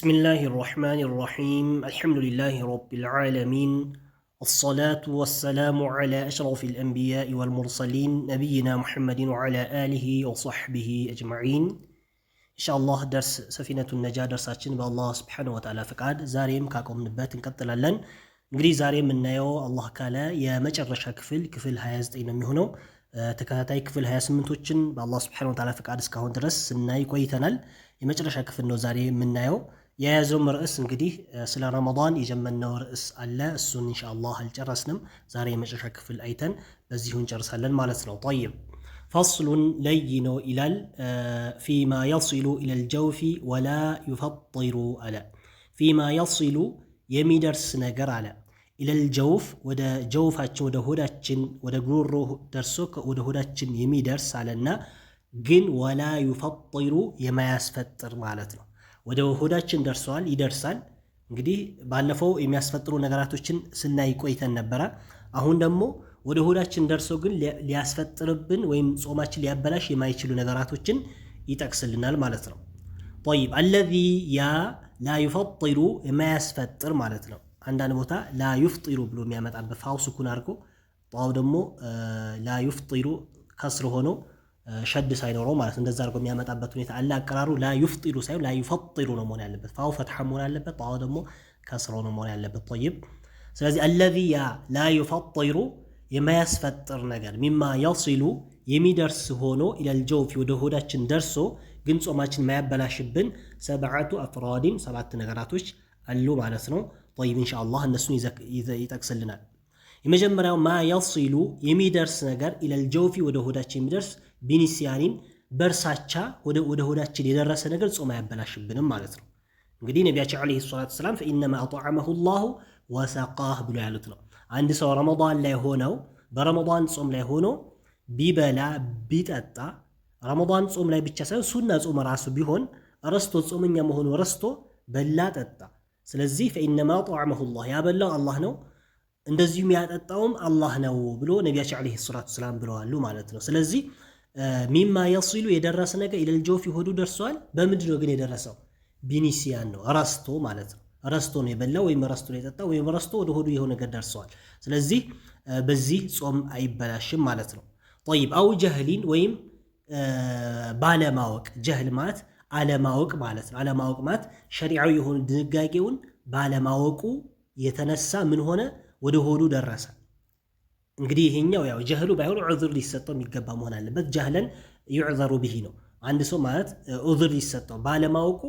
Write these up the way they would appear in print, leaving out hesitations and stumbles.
بسم الله الرحمن الرحيم الحمد لله رب العالمين الصلاة والسلام على أشرف الأنبياء والمرسلين نبينا محمد وعلى آله وصحبه أجمعين إن شاء الله درس سفينة النجاة درساتين بالله سبحانه وتعالى فقاد زاريم كاكم نبات نكتلالن እንግዲህ ዛሬ የምናየው አላህ ካለ የመጨረሻ ክፍል 29 ነው የሚሆነው ተከታታይ ክፍል 28ቶችን በአላህ Subhanahu Wa Ta'ala ፍቃድ እስካሁን ድረስ ስናይ ቆይተናል የመጨረሻ ክፍል ነው ዛሬ የምናየው የያዘው ርዕስ እንግዲህ ስለ ረመዳን የጀመርነው ርዕስ አለ እሱን ኢንሻአላህ አልጨረስንም ዛሬ የመጨረሻ ክፍል አይተን በዚሁ እንጨርሳለን ማለት ነው طيب فصل لين إلى فيما يصل إلى الجوف ولا يفطر على فيما يصل يميدرس ነገር አለ إلى الجوف ወደ ጀውፋችን ወደ ሆዳችን ወደ ጉሮሮ ደርሶ ወደ ሆዳችን የሚደርስ አለና ግን ولا يفطر የማያስፈጥር ማለት ነው ወደ ሆዳችን ደርሷል ይደርሳል እንግዲህ ባለፈው የሚያስፈጥሩ ነገራቶችን ስናይ ቆይተን ነበር አሁን ደግሞ ወደ ሆዳችን ደርሶ ግን ሊያስፈጥርብን ወይም ጾማችን ሊያበላሽ የማይችሉ ነገራቶችን ይጠቅስልናል ማለት ነው طيب الذي يا لا يفطر ما يسفطر ማለት ነው አንዳንድ ቦታ لا يفطر ብሎ የሚያመጣበት ፋው ስኩን አድርጎ ጣው ደግሞ لا يفطر ከስር ሆኖ ሸድ ሳይኖረው ማለት እንደዛ አድርጎ የሚያመጣበት ሁኔታ አለ አቀራሩ لا يفطر ሳይሆን لا يفطر ነው መሆን ያለበት ፋው ፈትሐ መሆን ያለበት ጣው ደግሞ ከስር ሆኖ መሆን ያለበት طيب ስለዚህ الذي يا لا يفطر የማያስፈጥር ነገር مما يصل የሚደርስ ሆኖ الى الجوف ወደ ሆዳችን ደርሶ ግን ጾማችን ማያበላሽብን ሰብዓቱ አፍራዲን ሰባት ነገራቶች አሉ ማለት ነው طيب ان شاء الله እነሱን ይጠቅስልናል የመጀመሪያው ما يصل የሚደርስ ነገር الى الجوف ወደ ሆዳችን የሚደርስ ቢኒሲያኒን በርሳቻ ወደ ሆዳችን የደረሰ ነገር ጾም አያበላሽብንም ማለት ነው እንግዲህ ነብያችን አለይሂ ሰላቱ ሰላም فانما اطعمه الله وسقاه ብሎ ያሉት ነው አንድ ሰው ረመዳን ላይ ሆነው በረመዳን ጾም ላይ ሆኖ ቢበላ ቢጠጣ ረመዳን ጾም ላይ ብቻ ሳይሆን ሱና ጾም ራሱ ቢሆን ረስቶ ጾመኛ መሆኑ ረስቶ በላ ጠጣ ስለዚህ فإنما طعمه الله ያበላው አላህ ነው እንደዚሁም ያጠጣውም አላህ ነው ብሎ ነብያችን አለይሂ ሰላቱ ሰላም ብለዋል ማለት ነው ስለዚህ ሚማ يصل የደረሰ ነገር ኢለል ጆፊ ሆዱ ደርሷል በምንድን ነው ግን የደረሰው ቢኒሲያን ነው ረስቶ ማለት ነው ረስቶ ነው የበላው ወይም ረስቶ ነው የጠጣው ወይም ረስቶ ወደ ሆዱ የሆነ ነገር ደርሷል ስለዚህ በዚህ ጾም አይበላሽም ማለት ነው طيب او جهلين ወይም ባለማወቅ ጀህል ማለት አለማወቅ ማለት ነው አለማወቅ ማለት ሸሪዓዊ የሆነ ድንጋጌውን ባለማወቁ የተነሳ ምን ሆነ ወደ ሆዱ ደረሰ እንግዲህ ይሄኛው ያው ጀህሉ ባይሆን ዑዝር ሊሰጠው የሚገባ መሆን አለበት ጀህለን ይዑዘሩ به ነው አንድ ሰው ማለት ዑዝር ሊሰጠው ባለማወቁ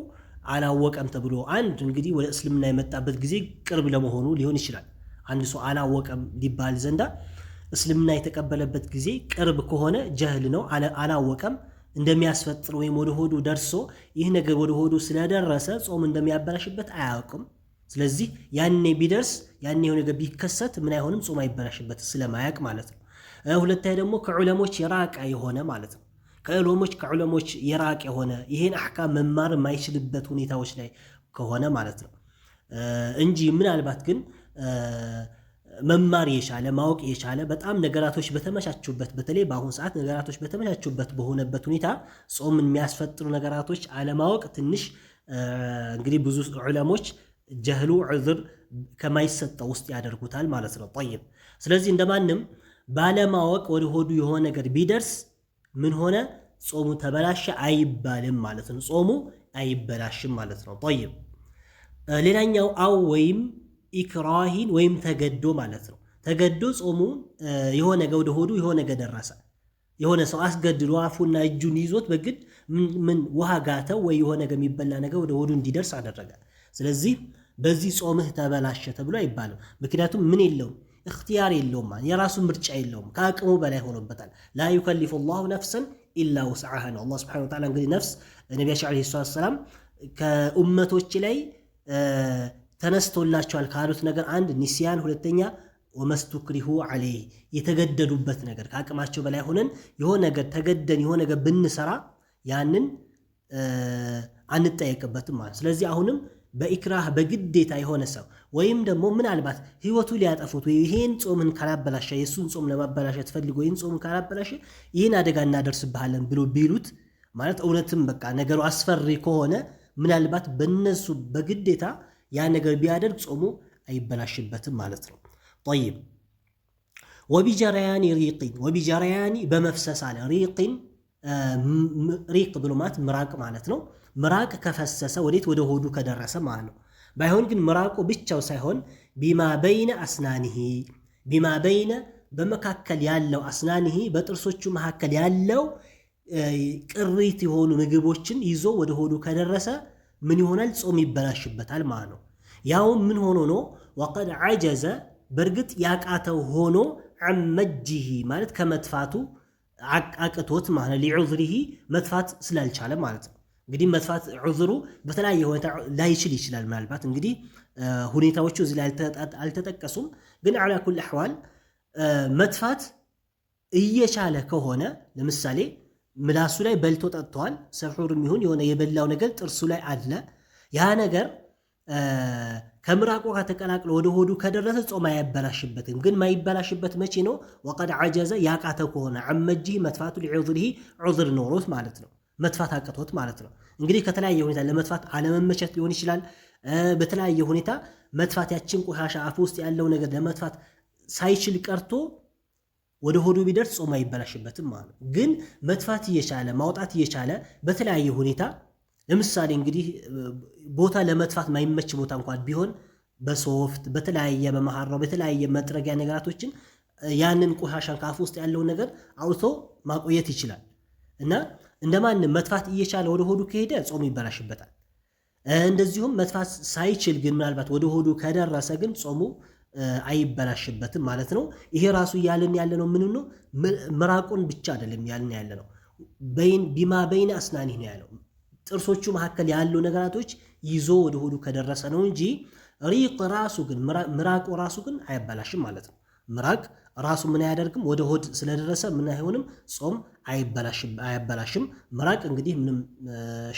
አላወቀም ተብሎ አንድ እንግዲህ ወደ እስልምና የመጣበት ጊዜ ቅርብ ለመሆኑ ሊሆን ይችላል አንድ ሰው አላወቀም ሊባል ዘንዳ እስልምና የተቀበለበት ጊዜ ቅርብ ከሆነ ጀህል ነው አላወቀም እንደሚያስፈጥር ወይም ወደ ሆዱ ደርሶ ይህ ነገር ወደ ሆዱ ስለደረሰ ጾም እንደሚያበላሽበት አያውቅም ስለዚህ ያኔ ቢደርስ ያኔ የሆነ ነገር ቢከሰት ምን አይሆንም ጾም አይበላሽበት ስለማያውቅ ማለት ነው ሁለተኛ ደግሞ ከዑለሞች የራቀ የሆነ ማለት ነው ከዑለሞች የራቀ የሆነ ይሄን አህካም መማር የማይችልበት ሁኔታዎች ላይ ከሆነ ማለት ነው እንጂ ምናልባት ግን መማር የቻለ ማወቅ የቻለ በጣም ነገራቶች በተመቻቹበት በተለይ በአሁን ሰዓት ነገራቶች በተመቻቹበት በሆነበት ሁኔታ ጾም የሚያስፈጥሩ ነገራቶች አለማወቅ ትንሽ እንግዲህ ብዙ ዑለሞች ጀህሉ ዑዝር ከማይሰጠው ውስጥ ያደርጉታል ማለት ነው طيب ስለዚህ እንደማንም ባለማወቅ ወደ ሆዱ የሆነ ነገር ቢደርስ ምን ሆነ ጾሙ ተበላሸ አይባልም ማለት ነው ጾሙ አይበላሽም ማለት ነው طيب ሌላኛው አው ወይም ኢክራሂን ወይም ተገዶ ማለት ነው ተገዶ ጾሙ የሆነ ነገር ወደ ሆዱ የሆነ ነገር ደረሰ የሆነ ሰው አስገድዶ አፉና እጁን ይዞት በግድ ምን ውሃ ጋተው ወይ የሆነ ነገር የሚበላ ነገር ወደ ሆዱ እንዲደርስ አደረገ ስለዚህ በዚህ ጾምህ ተበላሸ ተብሎ አይባልም ምክንያቱም ምን የለውም اختيار የለውም የራሱ ምርጫ የለውም ከአቅሙ በላይ ሆኖበታል لا يكلف الله نفسا الا وسعها ነው አላህ Subhanahu Wa Ta'ala እንግዲህ ነፍስ ነብያችን አለይሂ ሰላም ከኡመቶች ላይ ተነስቶላቸዋል ካሉት ነገር አንድ ኒስያን ሁለተኛ ወመስቱክሪሁ አለይ የተገደዱበት ነገር ከአቅማቸው በላይ ሆነን የሆነ ነገር ተገደን የሆነ ነገር ብንሰራ ያንን አንጠየቅበትም ማለት ስለዚህ አሁንም በኢክራህ በግዴታ የሆነ ሰው ወይም ደግሞ ምናልባት ህይወቱ ሊያጠፉት ወይ ይሄን ጾምን ካላበላሸ የሱን ጾም ለማበላሸት ፈልጎ ይሄን ጾም ካላበላሸ ይሄን አደጋ እናደርስብሃለን ብሎ ቢሉት ማለት እውነትም በቃ ነገሩ አስፈሪ ከሆነ ምናልባት በነሱ በግዴታ ያ ነገር ቢያደርግ ጾሙ አይበላሽበትም ማለት ነው። طيب ወቢጀረያኒ በመፍሰስ አለ ሪቅ ብሎ ማለት ምራቅ ማለት ነው። ምራቅ ከፈሰሰ ወዴት ወደ ሆዱ ከደረሰ ማለት ነው። ባይሆን ግን ምራቁ ብቻው ሳይሆን ቢማ በይነ አስናኒሂ ቢማ በይነ በመካከል ያለው አስናኒሂ በጥርሶቹ መካከል ያለው ቅሪት የሆኑ ምግቦችን ይዞ ወደ ሆዱ ከደረሰ ምን ይሆናል? ጾም ይበላሽበታል ማለት ነው። ያው ምን ሆኖ ነው? ወቀድ ዐጀዘ በእርግጥ ያቃተው ሆኖ ዐመጅሂ ማለት ከመትፋቱ አቅቶት ማለት ሊዑዝሪሂ መትፋት ስላልቻለ ማለት ነው። እንግዲህ መትፋት ዑዝሩ በተለያየ ሁኔታ ላይችል ይችላል። ምናልባት እንግዲህ ሁኔታዎቹ እዚህ ላይ አልተጠቀሱም። ግን አላ ኩል አሕዋል መትፋት እየቻለ ከሆነ ለምሳሌ ምላሱ ላይ በልቶ ጠጥተዋል። ሰሑርም ይሁን የሆነ የበላው ነገር ጥርሱ ላይ አለ። ያ ነገር ከምራቁ ጋር ተቀላቅሎ ወደ ሆዱ ከደረሰ ጾም አያበላሽበትም። ግን ማይበላሽበት መቼ ነው? ወቀድ ዐጀዘ ያቃተው ከሆነ ዐመጅሂ መትፋቱ ሊዑዝሪሂ ዑዝር ኖሮት ማለት ነው። መትፋት አቅቶት ማለት ነው። እንግዲህ ከተለያየ ሁኔታ ለመትፋት አለመመቸት ሊሆን ይችላል። በተለያየ ሁኔታ መትፋት ያችን ቆሻሻ አፍ ውስጥ ያለው ነገር ለመትፋት ሳይችል ቀርቶ ወደ ሆዱ ቢደርስ ጾም አይበላሽበትም ማለት ነው። ግን መትፋት እየቻለ ማውጣት እየቻለ በተለያየ ሁኔታ ለምሳሌ እንግዲህ ቦታ ለመትፋት ማይመች ቦታ እንኳን ቢሆን በሶፍት በተለያየ በመሐራው በተለያየ መጥረጊያ ነገራቶችን ያንን ቆሻሻን ከአፍ ውስጥ ያለውን ነገር አውጥቶ ማቆየት ይችላል እና እንደማንም መትፋት እየቻለ ወደ ሆዱ ከሄደ ጾም ይበላሽበታል። እንደዚሁም መትፋት ሳይችል ግን ምናልባት ወደ ሆዱ ከደረሰ ግን ጾሙ አይበላሽበትም ማለት ነው። ይሄ ራሱ እያልን ያለነው ምን ነው? ምራቁን ብቻ አይደለም ያልን ያለነው ቢማ በይነ አስናኒህ ነው ያለው። ጥርሶቹ መካከል ያሉ ነገራቶች ይዞ ወደ ሆዱ ከደረሰ ነው እንጂ ሪቅ ራሱ ግን ምራቁ ራሱ ግን አይበላሽም ማለት ነው። ምራቅ ራሱ ምን አያደርግም? ወደ ሆድ ስለደረሰ ምን አይሆንም? ጾም አያበላሽም። ምራቅ እንግዲህ ምንም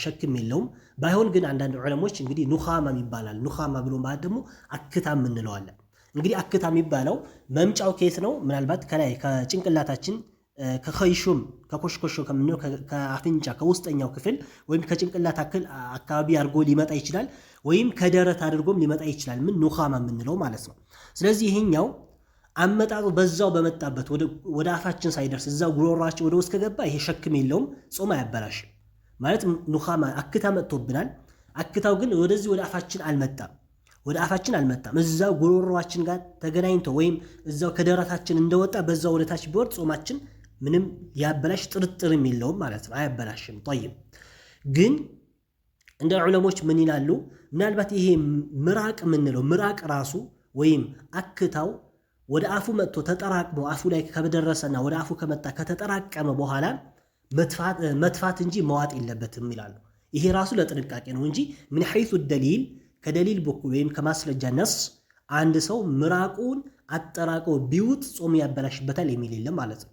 ሸክም የለውም። ባይሆን ግን አንዳንድ ዑለሞች እንግዲህ ኑኻማ ይባላል። ኑኻማ ብሎ ማለት ደግሞ አክታም እንለዋለን። እንግዲህ አክታ የሚባለው መምጫው ከየት ነው? ምናልባት ከላይ ከጭንቅላታችን ከኸይሹም ከኮሽኮሾ ከምንለው ከአፍንጫ ከውስጠኛው ክፍል ወይም ከጭንቅላት አካባቢ አድርጎ ሊመጣ ይችላል፣ ወይም ከደረት አድርጎም ሊመጣ ይችላል። ምን ኑኻማ የምንለው ማለት ነው። ስለዚህ ይሄኛው አመጣጡ በዛው በመጣበት ወደ አፋችን ሳይደርስ እዛው ጉሮሯችን ወደ ውስጥ ከገባ ይሄ ሸክም የለውም፣ ጾም አያበላሽም ማለት ኑኻማ አክታ መጥቶብናል። አክታው ግን ወደዚህ ወደ አፋችን አልመጣም። እዛው ጉሮሯችን ጋር ተገናኝቶ ወይም እዛው ከደረታችን እንደወጣ በዛው ወደታች ቢወርድ ጾማችን ምንም ያበላሽ ጥርጥርም የለውም ማለት ነው፣ አያበላሽም። طيب ግን እንደ ዑለሞች ምን ይላሉ? ምናልባት ይሄ ምራቅ የምንለው ምራቅ ራሱ ወይም አክታው ወደ አፉ መጥቶ ተጠራቅሞ አፉ ላይ ከደረሰና ወደ አፉ ከመጣ ከተጠራቀመ በኋላ መትፋት እንጂ መዋጥ የለበትም ይላሉ። ይሄ ራሱ ለጥንቃቄ ነው እንጂ ምን ሐይሱ ደሊል ከደሊል በኩል ወይም ከማስረጃ ነስ አንድ ሰው ምራቁን አጠራቅሞ ቢውጥ ጾም ያበላሽበታል የሚል የለም ማለት ነው።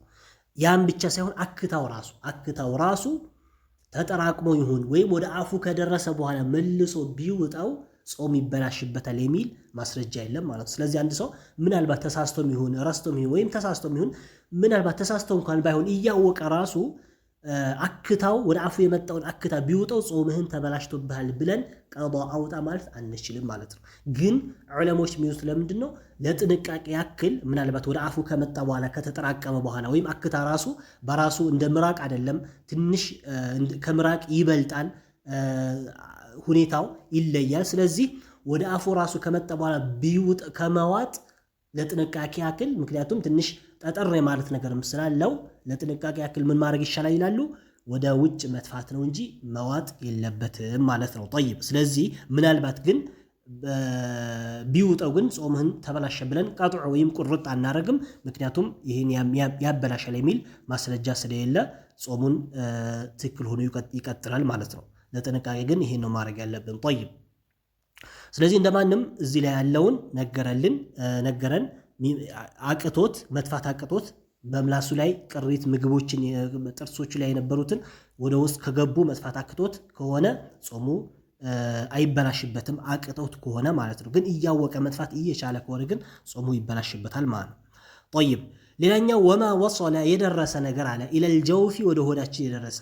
ያም ብቻ ሳይሆን አክታው ራሱ ተጠራቅሞ ይሁን ወይም ወደ አፉ ከደረሰ በኋላ መልሶ ቢውጣው ጾም ይበላሽበታል የሚል ማስረጃ የለም ማለት ነው። ስለዚህ አንድ ሰው ምናልባት ተሳስቶም ይሁን ረስቶም ይሁን ወይም ተሳስቶም ይሁን ምናልባት ተሳስቶ እንኳን ባይሆን እያወቀ ራሱ አክታው ወደ አፉ የመጣውን አክታ ቢውጠው ጾምህን ተበላሽቶብሃል ብለን ቀዷ አውጣ ማለት አንችልም ማለት ነው። ግን ዑለሞች የሚሉት ለምንድን ነው? ለጥንቃቄ ያክል ምናልባት ወደ አፉ ከመጣ በኋላ ከተጠራቀመ በኋላ ወይም አክታ ራሱ በራሱ እንደ ምራቅ አይደለም፣ ትንሽ ከምራቅ ይበልጣል፣ ሁኔታው ይለያል። ስለዚህ ወደ አፉ ራሱ ከመጣ በኋላ ቢውጥ ከመዋጥ ለጥንቃቄ ያክል ምክንያቱም ትንሽ ጠጠር ማለት ነገርም ስላለው ለጥንቃቄ ያክል ምን ማድረግ ይሻላል ይላሉ? ወደ ውጭ መትፋት ነው እንጂ መዋጥ የለበትም ማለት ነው። طيب ስለዚህ ምናልባት ግን ቢውጠው ግን ጾምህን ተበላሸ ብለን ቀጥዑ ወይም ቁርጥ አናረግም። ምክንያቱም ይህን ያበላሻል የሚል ማስረጃ ስለሌለ ጾሙን ትክክል ሆኖ ይቀጥላል ማለት ነው። ለጥንቃቄ ግን ይሄን ነው ማድረግ ያለብን። طيب ስለዚህ እንደማንም እዚህ ላይ ያለውን ነገረን አቅቶት መትፋት አቅቶት በምላሱ ላይ ቅሪት ምግቦችን ጥርሶቹ ላይ የነበሩትን ወደ ውስጥ ከገቡ መትፋት አቅቶት ከሆነ ጾሙ አይበላሽበትም፣ አቅቶት ከሆነ ማለት ነው። ግን እያወቀ መትፋት እየቻለ ከሆነ ግን ጾሙ ይበላሽበታል ማለት ነው። طيب ሌላኛው ወማ ወصለ የደረሰ ነገር አለ ኢለል ጀውፊ ወደ ሆዳችን የደረሰ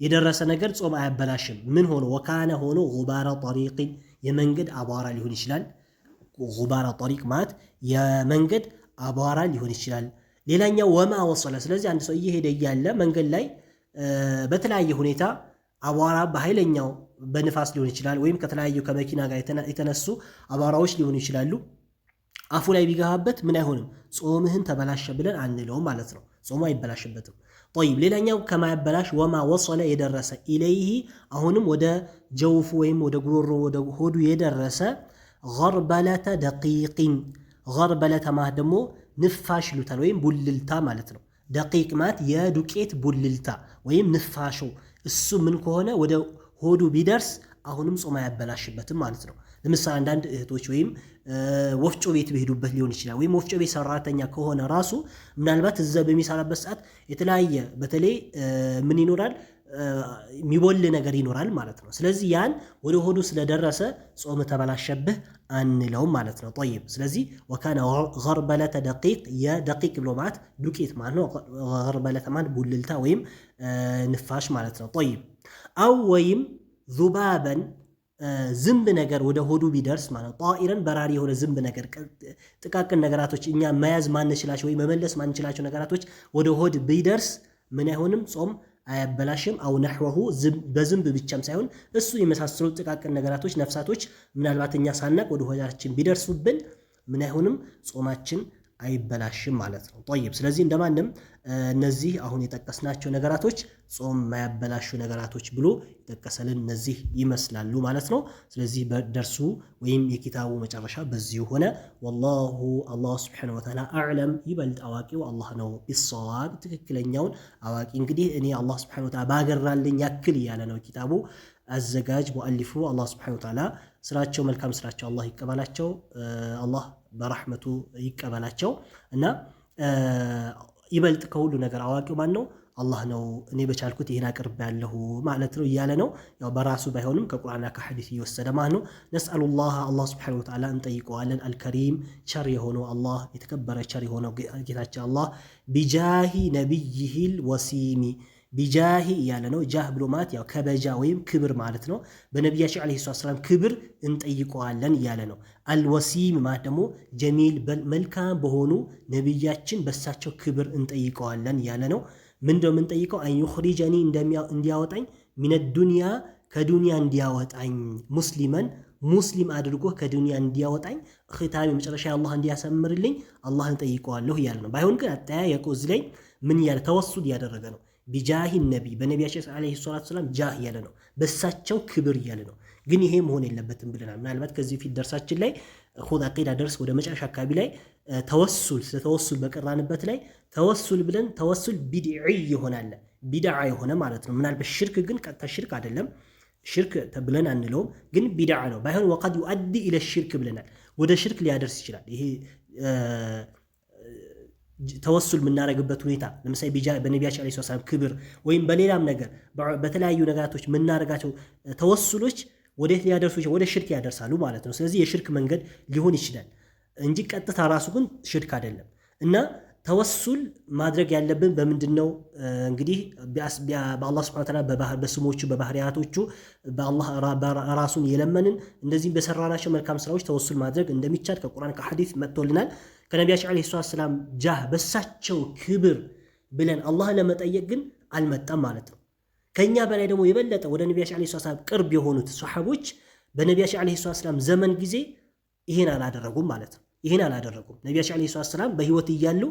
የደረሰ ነገር ጾም አያበላሽም። ምን ሆኖ ወካነ ሆኖ ጉባራ ጠሪቅን የመንገድ አቧራ ሊሆን ይችላል። ጉባራ ጠሪቅ ማለት የመንገድ አቧራ ሊሆን ይችላል። ሌላኛው ወማ ወሰለ። ስለዚህ አንድ ሰው እየሄደ እያለ መንገድ ላይ በተለያየ ሁኔታ አቧራ በኃይለኛው በንፋስ ሊሆን ይችላል፣ ወይም ከተለያዩ ከመኪና ጋር የተነሱ አቧራዎች ሊሆኑ ይችላሉ። አፉ ላይ ቢገባበት ምን አይሆንም፣ ጾምህን ተበላሸ ብለን አንለውም ማለት ነው። ጾሙ አይበላሽበትም። ጠይብ ሌላኛው ከማያበላሽ ወማ ወሰለ የደረሰ ኢለይህ አሁንም ወደ ጀውፉ ወይም ወደ ጉሮሮ ወደ ሆዱ የደረሰ ገርበለተ ደቂቅን። ገርበለተ ማለት ደግሞ ንፋሽ ይሉታል ወይም ቡልልታ ማለት ነው። ደቂቅ ማለት የዱቄት ቡልልታ ወይም ንፋሹ እሱ ምን ከሆነ ወደ ሆዱ ቢደርስ አሁንም ጾም አያበላሽበትም ማለት ነው። ለምሳሌ አንዳንድ እህቶች ወይም ወፍጮ ቤት በሄዱበት ሊሆን ይችላል፣ ወይም ወፍጮ ቤት ሰራተኛ ከሆነ ራሱ ምናልባት እዛ በሚሰራበት ሰዓት የተለያየ በተለይ ምን ይኖራል የሚቦል ነገር ይኖራል ማለት ነው። ስለዚህ ያን ወደ ሆዱ ስለደረሰ ጾም ተበላሸብህ አንለውም ማለት ነው። ጠይብ ስለዚህ ወካነ ገርበለተ ደቂቅ የደቂቅ ብሎ ማለት ዱቄት ማለት ነው። ገርበለተ ማለት ቡልልታ ወይም ንፋሽ ማለት ነው። ጠይብ አው ወይም ዙባበን ዝንብ ነገር ወደ ሆዱ ቢደርስ ማለት ጣኢረን በራሪ የሆነ ዝንብ ነገር ጥቃቅን ነገራቶች እኛ መያዝ ማንችላቸው ወይ መመለስ ማንችላቸው ነገራቶች ወደ ሆድ ቢደርስ ምን አይሆንም፣ ጾም አያበላሽም። አው ነህወሁ በዝንብ ብቻም ሳይሆን እሱ የመሳሰሉ ጥቃቅን ነገራቶች ነፍሳቶች ምናልባት እኛ ሳናቅ ወደ ሆዳችን ቢደርሱብን ምን አይሆንም፣ ጾማችን አይበላሽም ማለት ነው። ጠይብ ስለዚህ እንደማንም እነዚህ አሁን የጠቀስናቸው ነገራቶች ጾም ማያበላሹ ነገራቶች ብሎ የጠቀሰልን እነዚህ ይመስላሉ ማለት ነው። ስለዚህ በደርሱ ወይም የኪታቡ መጨረሻ በዚሁ ሆነ። ወላሁ አላህ ሱብሓነሁ ወተዓላ አዕለም ይበልጥ አዋቂው አላህ ነው። ቢሰዋብ ትክክለኛውን አዋቂ እንግዲህ እኔ አላህ ሱብሓነሁ ወተዓላ ባገራልኝ ያክል እያለ ነው ኪታቡ አዘጋጅ ሙአሊፉ። አላህ ሱብሓነሁ ወተዓላ ስራቸው መልካም ስራቸው አላህ ይቀበላቸው፣ አላህ በረሕመቱ ይቀበላቸው እና ይበልጥ ከሁሉ ነገር አዋቂው ማን ነው? አላህ ነው። እኔ በቻልኩት ይህን አቅርብ ያለሁ ማለት ነው እያለ ነው። ያው በራሱ ባይሆንም ከቁርአንና ከሐዲስ እየወሰደ ማለት ነው። ነስአሉላህ አላህ ሱብሓነሁ ወተዓላ እንጠይቀዋለን። አልከሪም ቸር የሆነው አላህ የተከበረ ቸር የሆነው ጌታችን አላህ ቢጃሂ ነቢይሂል ወሲሚ ቢጃሂ እያለ ነው። ጃህ ብሎ ማለት ያው ከበጃ ወይም ክብር ማለት ነው። በነቢያችን ዓለይሂ ሰላም ክብር እንጠይቀዋለን እያለ ነው። አልወሲም ማለት ደግሞ ጀሚል መልካም በሆኑ ነቢያችን በሳቸው ክብር እንጠይቀዋለን እያለ ነው። ምንድነው የምንጠይቀው? አን ዩኽሪጀኒ እንዲያወጣኝ ሚነ ዱንያ ከዱንያ እንዲያወጣኝ ሙስሊም አድርጎ ከዱንያ እንዲያወጣኝ ኺታሚ መጨረሻ አላህ እንዲያሰምርልኝ አላህን ጠይቀዋለሁ እያለ ነው። ባይሆን ግን አጠያየቁ እዚህ ላይ ምን እያለ ተወሱል እያደረገ ነው። ቢጃሂ ነቢ በነቢያችን ዓለይሂ ሰላቱ ወሰላም ጃህ እያለ ነው፣ በሳቸው ክብር እያለ ነው። ግን ይሄ መሆን የለበትም ብለናል። ምናልባት ከዚህ ፊት ደርሳችን ላይ ኹድ አቂዳ ደርስ ወደ መጨረሻ አካባቢ ላይ ተወሱል ስለተወሱል በቀራንበት ላይ ተወሱል ብለን ተወሱል ቢድዒ ይሆናል፣ ቢድዓ የሆነ ማለት ነው። ምናልባት ሽርክ ግን ቀጥታ ሽርክ አይደለም፣ ሽርክ ብለን አንለውም፣ ግን ቢድዓ ነው። ባይሆን ወቀድ ዩአዲ ኢለ ሽርክ ብለናል፣ ወደ ሽርክ ሊያደርስ ይችላል። ይሄ ተወሱል የምናደርግበት ሁኔታ ለምሳሌ በነቢያችን ዓለይሂ ሰላም ክብር ወይም በሌላም ነገር በተለያዩ ነገራቶች የምናደርጋቸው ተወሱሎች ወዴት ሊያደርሱ ይችላል? ወደ ሽርክ ያደርሳሉ ማለት ነው። ስለዚህ የሽርክ መንገድ ሊሆን ይችላል እንጂ ቀጥታ ራሱ ግን ሽርክ አይደለም። እና ተወሱል ማድረግ ያለብን በምንድን ነው? እንግዲህ በአላህ ሱብሓነሁ ወተዓላ በስሞቹ በባህሪያቶቹ በአላህ ራሱን የለመንን እንደዚህም በሰራናቸው መልካም ስራዎች ተወሱል ማድረግ እንደሚቻል ከቁርአን ከሐዲስ መጥቶልናል። ከነቢያችን ዓለይሂ ሰላም ጃህ በሳቸው ክብር ብለን አላህ ለመጠየቅ ግን አልመጣም ማለት ነው። ከኛ በላይ ደግሞ የበለጠ ወደ ነቢያችን ዓለይሂ ሰላም ቅርብ የሆኑት ሷሐቦች በነቢያችን ዓለይሂ ሰላም ዘመን ጊዜ ይሄን አላደረጉም ማለት ነው። ይሄን አላደረጉም። ነቢያችን ዓለይሂ ሰላም በህይወት እያሉ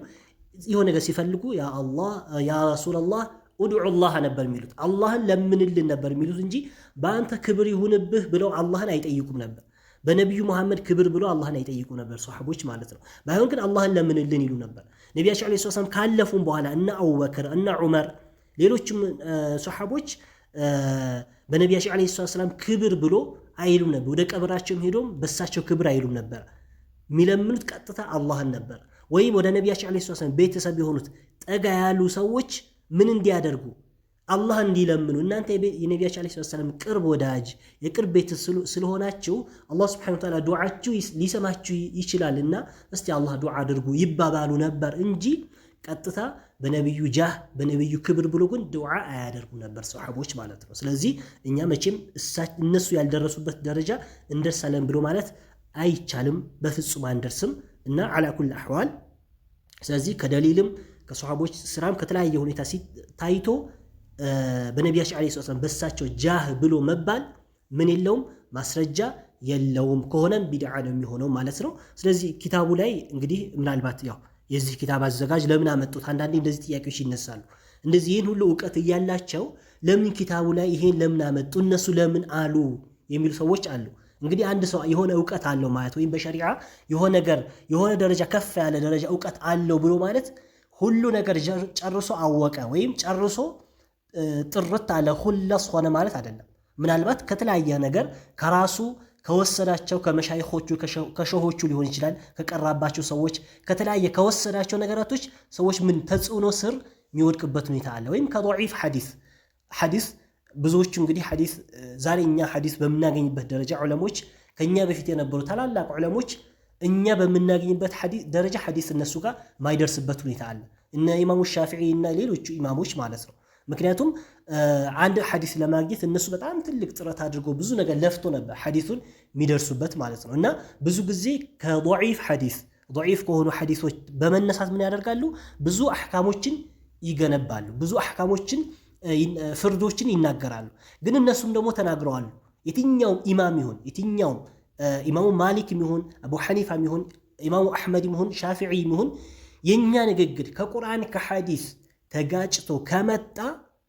የሆነ ነገር ሲፈልጉ ያ አላህ ያ ረሱላህ ኡድዑላህ ነበር የሚሉት፣ አላህን ለምንልን ነበር የሚሉት እንጂ በአንተ ክብር ይሁንብህ ብለው አላህን አይጠይቁም ነበር። በነቢዩ መሐመድ ክብር ብሎ አላህን አይጠይቁ ነበር ሷሐቦች ማለት ነው። ባይሆን ግን አላህን ለምንልን ይሉ ነበር። ነቢያችን ዓለይሂ ሰላም ካለፉም በኋላ እነ አቡበክር እነ ዑመር ሌሎችም ሷሐቦች በነቢያችን ዓለይሂ ሰላም ክብር ብሎ አይሉም ነበር። ወደ ቀብራቸውም ሄዶም በሳቸው ክብር አይሉም ነበር። የሚለምኑት ቀጥታ አላህን ነበር። ወይም ወደ ነቢያችን ዓለይሂ ሰላም ቤተሰብ የሆኑት ጠጋ ያሉ ሰዎች ምን እንዲያደርጉ አላህ እንዲለምኑ እናንተ የነቢያችን ዓለይሂ ሰላም ቅርብ ወዳጅ የቅርብ ቤተሰብ ስለሆናችሁ አላህ ሱብሓነሁ ወተዓላ ዱዓችሁ ሊሰማችሁ ይችላልና እስቲ አላህ ዱዓ አድርጉ ይባባሉ ነበር እንጂ ቀጥታ በነብዩ ጃህ በነብዩ ክብር ብሎ ግን ዱዓ አያደርጉ ነበር ሱሐቦች ማለት ነው። ስለዚህ እኛ መቼም እነሱ ያልደረሱበት ደረጃ እንደርሳለን ብሎ ማለት አይቻልም፣ በፍጹም አንደርስም እና አላ ኩል አህዋል ስለዚህ ከደሊልም ከሱሐቦች ስራም ከተለያየ ሁኔታ ታይቶ በነቢያችን አለይሂ ሰላም በሳቸው ጃህ ብሎ መባል ምን የለውም ማስረጃ የለውም። ከሆነም ቢድዓ ነው የሚሆነው ማለት ነው። ስለዚህ ኪታቡ ላይ እንግዲህ ምናልባት ያው የዚህ ኪታብ አዘጋጅ ለምን አመጡት? አንዳንዴ እንደዚህ ጥያቄዎች ይነሳሉ። እንደዚህ ይህን ሁሉ እውቀት እያላቸው ለምን ኪታቡ ላይ ይሄን ለምን አመጡ? እነሱ ለምን አሉ የሚሉ ሰዎች አሉ። እንግዲህ አንድ ሰው የሆነ እውቀት አለው ማለት ወይም በሸሪዓ የሆነ ደረጃ ከፍ ያለ ደረጃ እውቀት አለው ብሎ ማለት ሁሉ ነገር ጨርሶ አወቀ ወይም ጨርሶ ጥርት አለ ሁለስ ሆነ ማለት አይደለም። ምናልባት ከተለያየ ነገር ከራሱ ከወሰዳቸው ከመሻይኾቹ ከሸሆቹ ሊሆን ይችላል፣ ከቀራባቸው ሰዎች ከተለያየ ከወሰዳቸው ነገራቶች ሰዎች ምን ተጽዕኖ ስር የሚወድቅበት ሁኔታ አለ። ወይም ከضعيف ሐዲስ ብዙዎቹ እንግዲህ ሐዲስ ዛሬ እኛ ሐዲስ በምናገኝበት ደረጃ ዑለሞች ከኛ በፊት የነበሩ ታላላቅ ዑለሞች እኛ በምናገኝበት ደረጃ ሐዲስ እነሱ ጋር ማይደርስበት ሁኔታ አለ። እነ ኢማሙ ሻፊዒ እና ሌሎቹ ኢማሞች ማለት ነው። ምክንያቱም አንድ ሐዲስ ለማግኘት እነሱ በጣም ትልቅ ጥረት አድርጎ ብዙ ነገር ለፍቶ ነበር ሐዲሱን የሚደርሱበት ማለት ነው። እና ብዙ ጊዜ ከضعيف ከሆኑ ሐዲሶች በመነሳት ምን ያደርጋሉ? ብዙ አህካሞችን ይገነባሉ፣ ብዙ አህካሞችን ፍርዶችን ይናገራሉ። ግን እነሱም ደግሞ ተናግረዋል። የትኛውም ኢማም ይሁን የትኛውም ኢማሙ ማሊክ ይሁን አቡ ሐኒፋ ይሁን ኢማሙ አህመድ ይሁን ሻፊዒ ይሁን የኛ ንግግር ከቁርአን ከሐዲስ ተጋጭቶ ከመጣ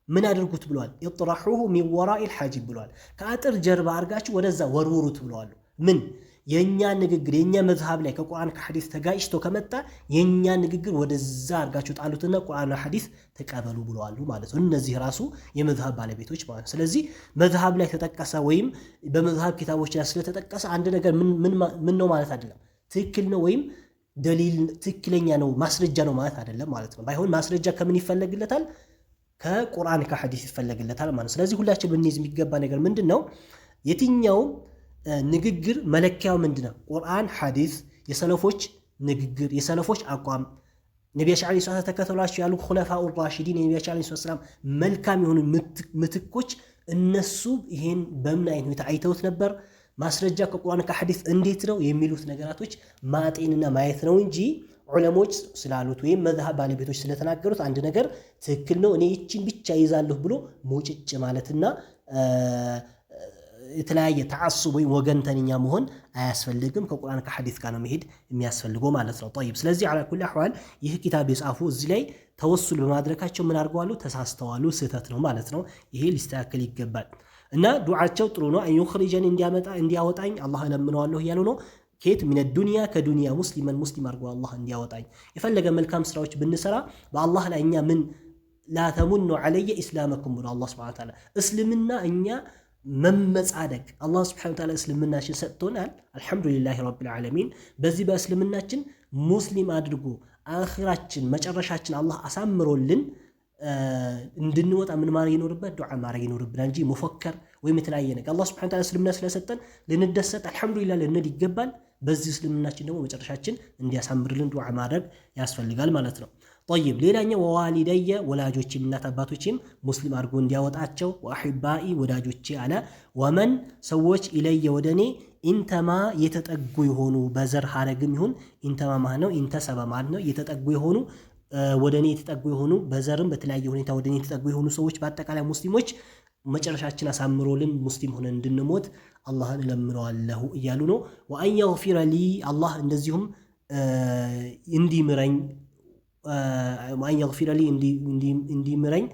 ምን አድርጉት ብለዋል? ኢጥራሁሁ ሚን ወራኢል ሐጂብ ብለዋል። ከአጥር ጀርባ አርጋችሁ ወደዛ ወርውሩት ብለዋል። ምን የኛ ንግግር የኛ መዝሃብ ላይ ከቁርአን ከሐዲስ ተጋጭቶ ከመጣ የኛ ንግግር ወደዛ አርጋችሁ ጣሉትና ቁርአንና ሐዲስ ተቀበሉ ብለዋል ማለት ነው። እነዚህ ራሱ የመዝሃብ ባለቤቶች ማለት ነው። ስለዚህ መዝሃብ ላይ ተጠቀሰ ወይም በመዝሃብ ኪታቦች ላይ ስለተጠቀሰ አንድ ነገር ምን ነው ማለት አይደለም፣ ትክክል ነው ወይም ደሊል ትክክለኛ ነው ማስረጃ ነው ማለት አይደለም ማለት ነው። ባይሆን ማስረጃ ከምን ይፈለግለታል? ከቁርአን ከሐዲስ ይፈለግለታል ማለት ነው። ስለዚህ ሁላችን ብንይዝ የሚገባ ነገር ምንድነው? የትኛውም ንግግር መለኪያው ምንድነው? ቁርአን ሐዲስ፣ የሰለፎች ንግግር፣ የሰለፎች አቋም፣ ነቢያችን አለይሂ ሰላም ተከተሏቸው ያሉ ኹለፋኡ ራሺዲን የነቢያችን አለይሂ ሰላም መልካም የሆኑ ምትኮች እነሱ ይሄን በምን አይነት ሁኔታ አይተውት ነበር? ማስረጃ ከቁርአን ከሐዲስ እንዴት ነው የሚሉት ነገራቶች ማጤንና ማየት ነው እንጂ ዑለሞች ስላሉት ወይም መዝሃብ ባለቤቶች ስለተናገሩት አንድ ነገር ትክክል ነው እኔ ይችን ብቻ ይዛለሁ ብሎ ሞጭጭ ማለትና የተለያየ ተዓሱብ ወይም ወገንተኛ መሆን አያስፈልግም። ከቁርአን ከሐዲስ ጋር ነው መሄድ የሚያስፈልገው ማለት ነው። طيب ስለዚህ على كل احوال ይህ ኪታብ የጻፉ እዚህ ላይ ተወሱል በማድረጋቸው ምን አድርገዋሉ? ተሳስተዋሉ፣ ስህተት ነው ማለት ነው። ይሄ ሊስተካከል ይገባል እና ዱዓቸው ጥሩ ነው። አይኹሪጀን እንዲያወጣኝ አላህ እለምነዋለሁ እያሉ ነው። ከየት ሚነ ዱንያ ከዱንያ ሙስሊም አድርጎ አላህ እንዲያወጣኝ። የፈለገ መልካም ስራዎች ብንሰራ በአላህ ላይ እኛ ምን ላ ተሙኑ ዐለየ ኢስላመኩም ብሎ አላህ ሱብሓነሁ ወተዓላ እስልምና እኛ መመጻደቅ አላህ ሱብሓነሁ ወተዓላ እስልምናችን ሰጥቶናል። አልሐምዱሊላሂ ረቢል ዓለሚን። በዚህ በእስልምናችን ሙስሊም አድርጎ አኺራችን መጨረሻችን አላህ አሳምሮልን እንድንወጣ ምን ማድረግ ይኖርበት? ዱዓ ማድረግ ይኖርብናል እንጂ መፎከር ወይም የተለያየ ነገር አላህ ሱብሓነሁ ወተዓላ እስልምና ስለሰጠን ልንደሰት አልሐምዱሊላህ ልንል ይገባል። በዚህ እስልምናችን ደግሞ መጨረሻችን እንዲያሳምርልን ዱዓ ማድረግ ያስፈልጋል ማለት ነው። طيب ሌላኛው ወዋሊደየ ወላጆቼም እናት አባቶቼም ሙስሊም አድርጎ እንዲያወጣቸው ወአሂባኢ ወዳጆቼ አለ ወመን ሰዎች ኢለየ ወደኔ ኢንተማ የተጠጉ የሆኑ በዘር ሐረግም ይሁን ኢንተማ ማለት ነው ኢንተሰበ ማለት ነው የተጠጉ የሆኑ ወደኔ የተጠጉ የሆኑ በዘርም በተለያየ ሁኔታ ወደኔ የተጠጉ የሆኑ ሰዎች በአጠቃላይ ሙስሊሞች መጨረሻችን አሳምሮልን ሙስሊም ሆነን እንድንሞት አላህን እለምነዋለሁ እያሉ ነው። ወአን የግፊረ ሊ አላህ እንደዚሁም እንዲምረኝ ወአን የግፊረ ሊ እንዲምረኝ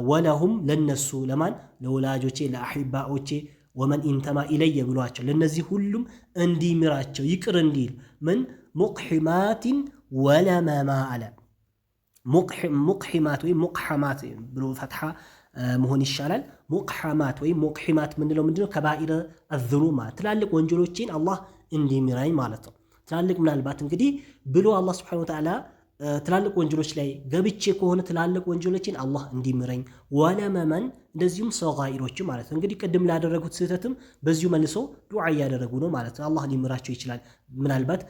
ወለሁም ለነሱ ለማን ለወላጆቼ ለአሂባዎቼ ወመን ኢንተማ ኢለየ ብሏቸው ለነዚህ ሁሉም እንዲምራቸው ይቅር እንዲል ምን ሙቅሒማቲን ወለመማ አለ ሙቅሒማት ወይም ሙቅሐማት ብሎ ፈትሐ መሆን ይሻላል። ሙቅሐማት ወይም ሙቅሒማት ምንለው ምንድነው? ከባኢረ አዝኑማ ትላልቅ ወንጀሎችን አላህ እንዲምራኝ ማለት ነው። ትላልቅ ምናልባት እንግዲህ ብሎ አላህ ሱብሓነሁ ወተዓላ ትላልቅ ወንጀሎች ላይ ገብቼ ከሆነ ትላልቅ ወንጀሎችን አላህ እንዲምረኝ ወለመመን እንደዚሁም ሰጋኢሮች ማለት ነው። እንግዲህ ቅድም ላደረጉት ስህተትም በዚሁ መልሶ ዱዓ እያደረጉ ነው ማለት ነው። አላህ ሊምራቸው ይችላል ምናልባት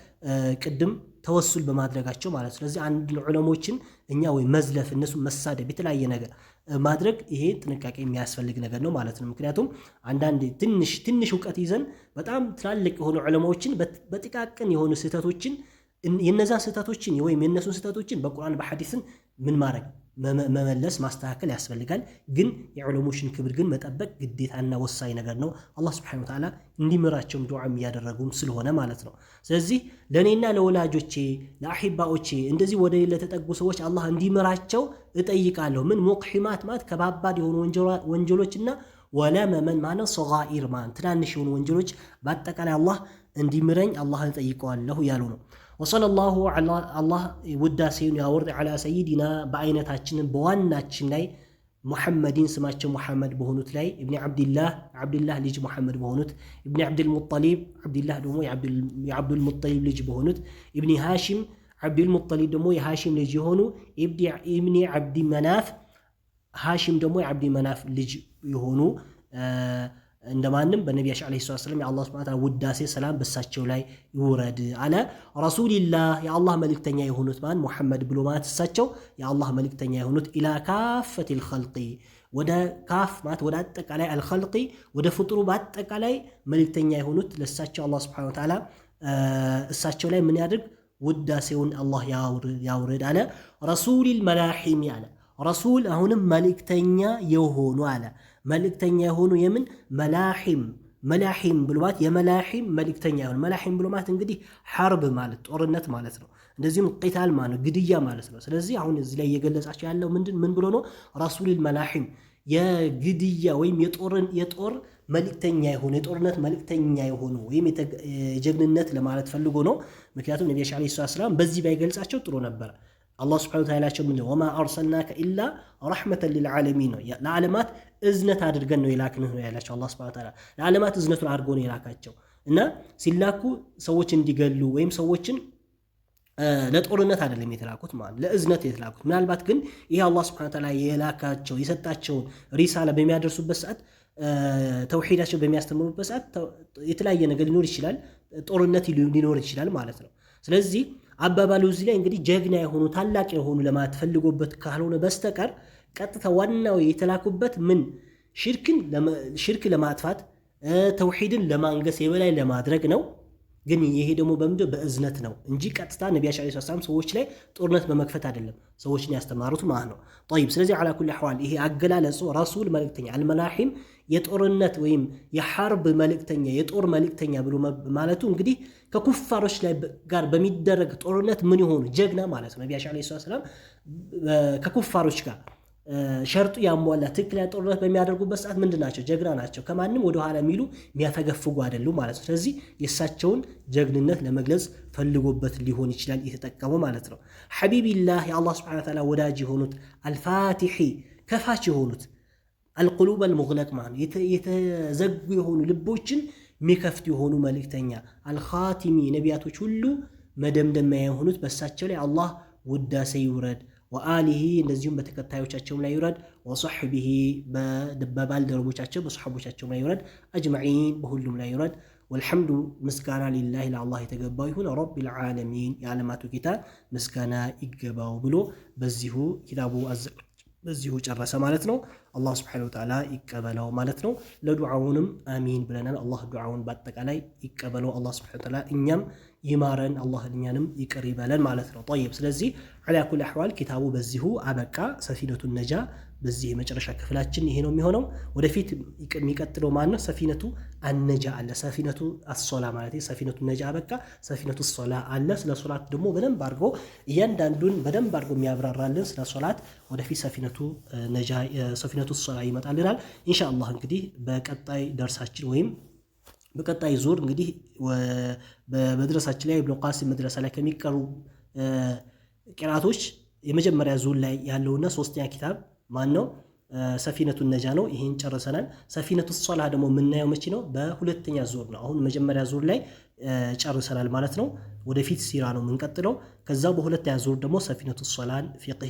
ቅድም ተወሱል በማድረጋቸው ማለት ነው። ስለዚህ አንድ ዑለሞችን እኛ ወይ መዝለፍ እነሱ መሳደብ የተለያየ ነገር ማድረግ ይሄ ጥንቃቄ የሚያስፈልግ ነገር ነው ማለት ነው። ምክንያቱም አንዳንድ ትንሽ እውቀት ይዘን በጣም ትላልቅ የሆኑ ዑለማዎችን በጥቃቅን የሆኑ ስህተቶችን የነዛን ስህተቶችን ወይም የነሱን ስህተቶችን በቁርአን በሐዲስን ምን ማድረግ መመለስ ማስተካከል ያስፈልጋል። ግን የዑለሞችን ክብር ግን መጠበቅ ግዴታና ወሳኝ ነገር ነው። አላህ Subhanahu Wa Ta'ala እንዲምራቸውም ዱዓ ያደረጉም ስለሆነ ማለት ነው። ስለዚህ ለኔና ለወላጆቼ ለአሂባዎቼ እንደዚህ ወደ ሌላ ተጠጉ ሰዎች አላህ እንዲምራቸው እጠይቃለሁ። ምን ሙቅሂማት ማለት ከባባድ የሆኑ ወንጀሎችና ወለመመን ማለት ሰጋኢር ማለት ትናንሽ የሆኑ ወንጀሎች በአጠቃላይ አላህ እንዲምረኝ አላህን እጠይቀዋለሁ ያሉ ነው። ወሰለላሁ ዐላ አላህ ውዳሴውን ያወርድ ዐላ ሰይዲና በአይነታችን በዋናችን ላይ ሙሐመድን ስማቸው ሙሐመድ በሆኑት ላይ ኢብኑ አብዱላህ ልጅ ሙሐመድ በሆኑት ኢብኑ አብዱል ሙጠሊብ አብዱላህ ደግሞ የአብዱል ሙጠሊብ ልጅ በሆኑት ኢብኑ ሃሺም አብዱል ሙጠሊብ ደግሞ የሃሺም ልጅ የሆኑ ኢብኑ አብዲ መናፍ ሃሺም ደግሞ የአብዲ መናፍ ልጅ የሆኑ እንደማንም በነቢያችን አለይሂ ሰላም የአላህ ሱብሓነሁ ወተዓላ ውዳሴ ሰላም በሳቸው ላይ ይውረድ አለ። ረሱልላህ የአላህ መልእክተኛ የሆኑት ማን ሙሐመድ ብሎ ማለት እሳቸው የአላህ መልእክተኛ የሆኑት ኢላ ካፈቲል ኸልቂ ወደ ካፍ ማለት ወደ አጠቃላይ አልኸልቂ ወደ ፍጡሩ በአጠቃላይ መልእክተኛ የሆኑት ለእሳቸው አላህ ሱብሓነሁ ወተዓላ እሳቸው ላይ ምን ያድርግ ውዳሴውን አላህ ያውርድ አለ። ረሱሊል መላሒም አለ። ረሱል አሁንም መልእክተኛ የሆኑ አለ መልእክተኛ የሆኑ የምን መላሒም ብሏት የመላሒም መልእክተኛ የሆኑ መላሒም ብሏት እንግዲህ ሐርብ ማለት ጦርነት ማለት ነው። እንደዚሁም ቂታል ማለት ግድያ ማለት ነው። ስለዚህ አሁን እዚህ ላይ እየገለጻቸው ያለው ምን ብሎ ነው? ረሱሉል መላሒም የግድያ ወይም የጦር መልእክተኛ የሆኑ የጦርነት መልእክተኛ የሆኑ ወይም የጀግንነት ለማለት ፈልጎ ነው። ምክንያቱም ነብዩ አለይሂ ሰላም በዚህ ባይገልጻቸው ጥሩ ነበር። አላህ Subhanahu Wa Ta'ala ምን ወማ አርሰልናከ ኢላ ረሕመተን ሊልዓለሚን ነው ለዓለማት እዝነት አድርገን ነው የላክንህ ነው ያላቸው። አላህ Subhanahu Wa Ta'ala ለዓለማት እዝነቱን አድርጎ ነው የላካቸው እና ሲላኩ ሰዎች እንዲገሉ ወይም ሰዎችን ለጦርነት አይደለም የተላኩት ማለት ለእዝነት የተላኩት። ምናልባት ግን ይሄ አላህ Subhanahu Wa Ta'ala የላካቸው የሰጣቸውን ሪሳላ በሚያደርሱበት ሰዓት ተውሂዳቸው በሚያስተምሩበት ሰዓት የተለያየ ነገር ሊኖር ይችላል፣ ጦርነት ሊኖር ይችላል ማለት ነው። ስለዚህ አባባሉ እዚህ ላይ እንግዲህ ጀግና የሆኑ ታላቅ የሆኑ ለማለት ፈልጎበት ካልሆነ በስተቀር ቀጥታ ዋናው የተላኩበት ምን ሽርክ ለማጥፋት ተውሂድን ለማንገስ የበላይ ለማድረግ ነው። ግን ይሄ ደግሞ በምንድነው በእዝነት ነው እንጂ ቀጥታ ነብያችን አለይሂ ሰላም ሰዎች ላይ ጦርነት በመክፈት አይደለም ሰዎችን ያስተማሩት ማለት ነው። طيب ስለዚህ على كل حال ይሄ አገላለጹ ረሱል መልእክተኛ አልመላሂም የጦርነት ወይም የሐርብ መልእክተኛ የጦር መልእክተኛ ብሎ ማለቱ እንግዲህ ከኩፋሮች ላይ ጋር በሚደረግ ጦርነት ምን ይሆኑ ጀግና ማለት ነው። ነብያችን አለይሂ ሰላም ከኩፋሮች ጋር ሸርጡ ያሟላ ትክክለኛ ጦርነት በሚያደርጉበት ሰዓት ምንድናቸው? ጀግና ናቸው። ከማንም ወደ ኋላ የሚሉ የሚያፈገፍጉ አይደሉም ማለት ነው። ስለዚህ የእሳቸውን ጀግንነት ለመግለጽ ፈልጎበት ሊሆን ይችላል የተጠቀመው ማለት ነው። ሐቢቢላህ የአላህ Subhanahu Wa Ta'ala ወዳጅ የሆኑት አልፋቲሒ ከፋች የሆኑት አልቁሉብ አልሙግለቅ ማለት የተዘጉ የሆኑ ልቦችን የሚከፍት የሆኑ መልእክተኛ አልኻቲሚ ነቢያቶች ሁሉ መደምደሚያ የሆኑት በእሳቸው ላይ አላህ ውዳሴ ይውረድ ወአሊሂ እንደዚሁም በተከታዮቻቸው ላይ ይውረድ ወصحبه በባልደረቦቻቸው በصحቦቻቸው ላይ ይውረድ አጅማዒን በሁሉም ላይ ይውረድ ወልሐምዱ ምስጋና ሊላሂ ለአላህ የተገባው ይሁን ረቢል ዓለሚን የዓለማቱ ጌታ ምስጋና ይገባው ብሎ በዚሁ ኪታቡ በዚሁ ጨረሰ ማለት ነው። አላህ Subhanahu Wa Ta'ala ይቀበለው ማለት ነው። ለዱዓውንም አሚን ብለናል። አላህ ዱዓውን በአጠቃላይ ይቀበለው አላህ Subhanahu Wa Ta'ala እኛም ይማረን አላህ እኛንም ይቅር ይበለን ማለት ነው። طيب ስለዚህ على كل احوال ኪታቡ በዚሁ አበቃ። ሰፊነቱ ነጃ በዚህ የመጨረሻ ክፍላችን ይሄ ነው የሚሆነው። ወደፊት የሚቀጥለው ማን ነው? ሰፊነቱ አነጃ አለ። ሰፊነቱ አሶላ ማለት ሰፊነቱ ነጃ አበቃ። ሰፊነቱ ሶላ አለ። ስለ ሶላት ደግሞ በደንብ አድርጎ እያንዳንዱን በደንብ አድርጎ የሚያብራራልን ስለ ሶላት ወደፊት ሰፊነቱ ነጃ ሰፊነቱ ሶላ ይመጣልናል ኢንሻአላህ። እንግዲህ በቀጣይ ደርሳችን ወይም በቀጣይ ዙር እንግዲህ በመድረሳችን ላይ ኢብኑ ቃሲም መድረሳ ላይ ከሚቀሩ ቂራቶች የመጀመሪያ ዙር ላይ ያለውና ሶስተኛ ኪታብ ማን ነው? ሰፊነቱ ነጃ ነው። ይሄን ጨርሰናል። ሰፊነቱ ሶላህ ደግሞ የምናየው መቼ ነው? በሁለተኛ ዙር ነው። አሁን መጀመሪያ ዙር ላይ ጨርሰናል ማለት ነው። ወደፊት ሲራ ነው የምንቀጥለው። ከዛ በሁለተኛ ዙር ደግሞ ሰፊነቱ ሶላህን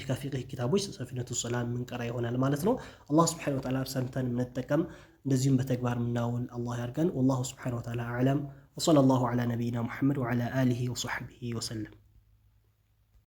ከፊቅህ ኪታቦች ሰፊነቱ ሶላህን የምንቀራ ይሆናል ማለት ነው። አላህ ሱብሓነሁ ወተዓላ ሰምተን የምንጠቀም እንደዚሁም በተግባር የምናውል አላህ ያድርገን። ወላሁ ሱብሓነሁ ወተዓላ አዕለም። ወሰለላሁ ዐላ ነቢይና ሙሐመድ ወዐላ አሊሂ ወሰሕቢሂ ወሰለም።